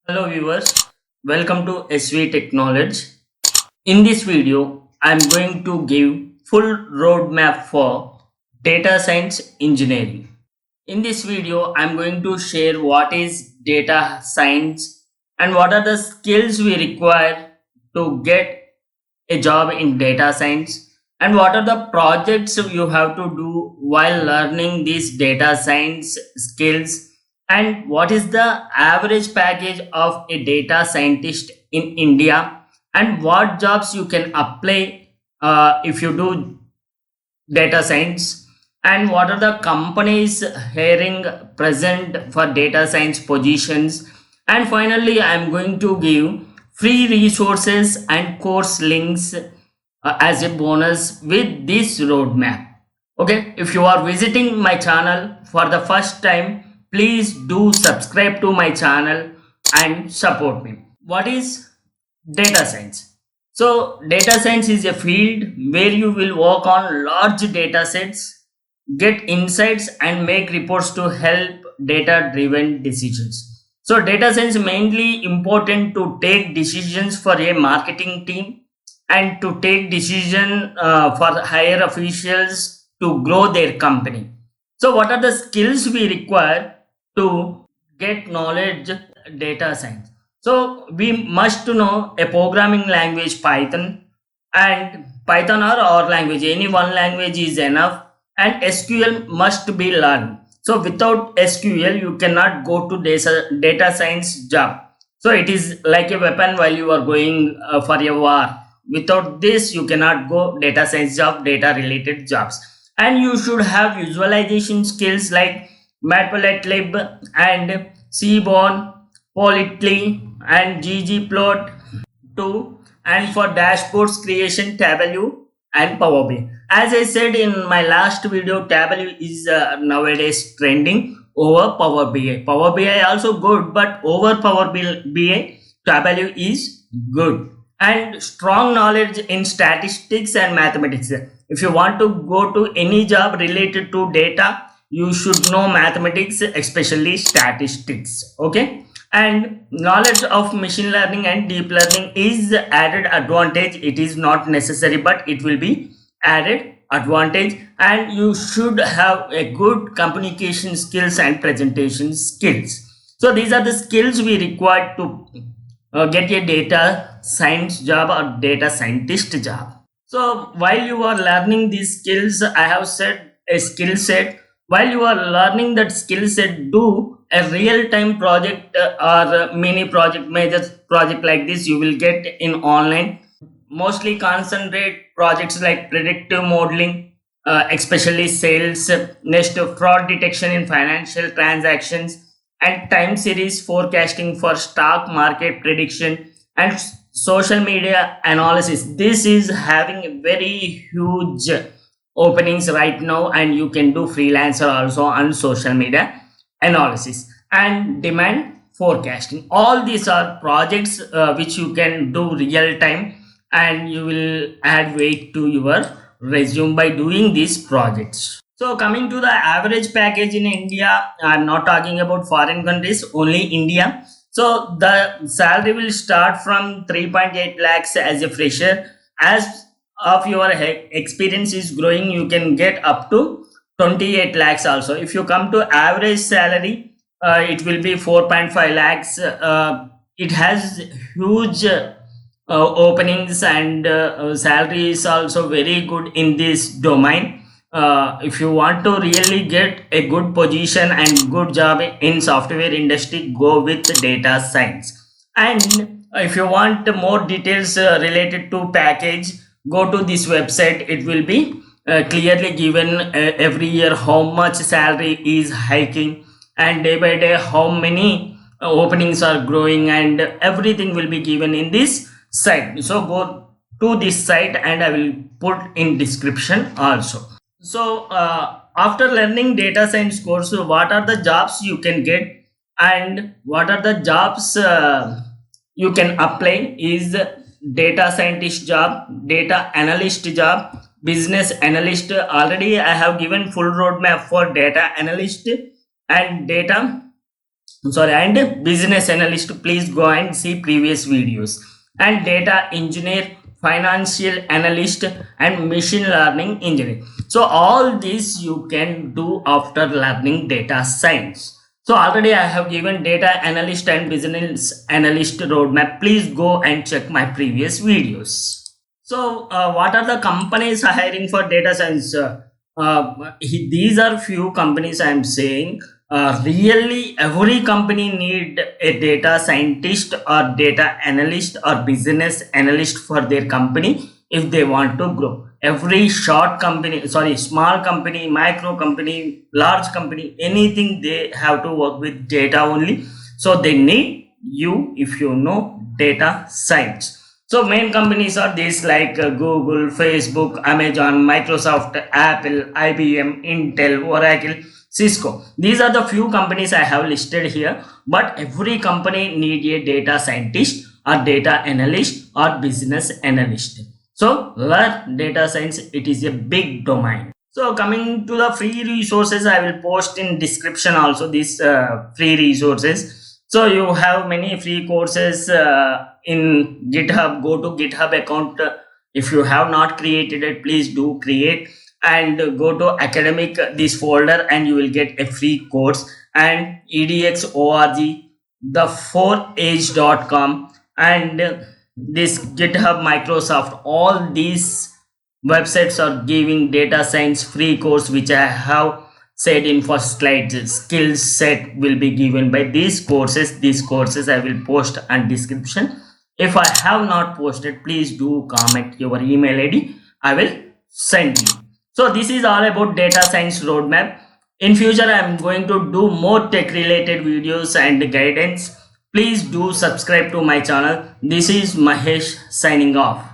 Hello viewers, welcome to SV Technology. In this video, I am going to give full roadmap for data science engineering. In this video, I am going to share what is data science and what are the skills we require to get a job in data science and what are the projects you have to do while learning these data science skills and what is the average package of a data scientist in India and what jobs you can apply if you do data science and what are the companies hiring present for data science positions, and finally I am going to give free resources and course links as a bonus with this roadmap. Okay, if you are visiting my channel for the first time, please do subscribe to my channel and support me. What is data science? So data science is a field where you will work on large data sets, get insights and make reports to help data driven decisions. So data science mainly important to take decisions for a marketing team and to take decision for higher officials to grow their company. So what are the skills we require to get knowledge data science? So we must know a programming language Python, and Python or language, any one language is enough, and SQL must be learned. So without SQL you cannot go to data science job. So it is like a weapon while you are going for a war. Without this you cannot go data science job, data related jobs. And you should have visualization skills like matplotlib and seaborn, politly and ggplot too, and for dashboards creation Tableau and Power BI. As I said in my last video, Tableau is nowadays trending over Power BI. Power BI also good, but over Power BI, Tableau is good. And strong knowledge in statistics and mathematics. If you want to go to any job related to data, you should know mathematics, especially statistics. Okay, and knowledge of machine learning and deep learning is added advantage. It is not necessary, but it will be added advantage. And you should have a good communication skills and presentation skills. So these are the skills we require to get a data science job or data scientist job. So while you are learning these skills, I have said a skill set. While you are learning that skill set, do a real time project or mini project, major project like this you will get in online. Mostly concentrate projects like predictive modeling, especially sales, next fraud detection in financial transactions, and time series forecasting for stock market prediction, and social media analysis. This is having a very huge openings right now, and you can do freelancer also on social media analysis and demand forecasting. All these are projects which you can do real time, and you will add weight to your resume by doing these projects. So coming to the average package in India, I'm not talking about foreign countries, only India. So the salary will start from 3.8 lakhs as a fresher. As of your experience is growing, you can get up to 28 lakhs also. If you come to average salary, it will be 4.5 lakhs. It has huge openings, and salary is also very good in this domain. If you want to really get a good position and good job in software industry, go with data science. And if you want more details related to package, go to this website. It will be clearly given every year how much salary is hiking, and day by day how many openings are growing, and everything will be given in this site. So go to this site and I will put in description also. So after learning data science course, so what are the jobs you can get and what are the jobs you can apply is data scientist job, data analyst job, business analyst. Already I have given full roadmap for data analyst and data sorry, and business analyst, please go and see previous videos, and data engineer, financial analyst, and machine learning engineer. So all this you can do after learning data science. So already I have given data analyst and business analyst roadmap. Please go and check my previous videos. So, what are the companies hiring for data science? These are few companies I am saying. Really, every company need a data scientist or data analyst or business analyst for their company if they want to grow. Every short company, sorry, small company, micro company, large company, anything, they have to work with data only. So they need you if you know data science. So main companies are these like Google, Facebook, Amazon, Microsoft, Apple, IBM, Intel, Oracle, Cisco. These are the few companies I have listed here, but every company need a data scientist or data analyst or business analyst. So learn data science, it is a big domain. So coming to the free resources, I will post in description also these free resources. So you have many free courses in GitHub. Go to GitHub account. If you have not created it, please do create, and go to academic this folder and you will get a free course, and edx.org, the4age.com, and this GitHub, Microsoft, all these websites are giving data science free course, which I have said in first slide. Skill set will be given by these courses. These courses I will post on description. If I have not posted, please do comment your email ID, I will send you. So this is all about data science roadmap. In future I am going to do more tech related videos and guidance. Please do subscribe to my channel. This is Mahesh signing off.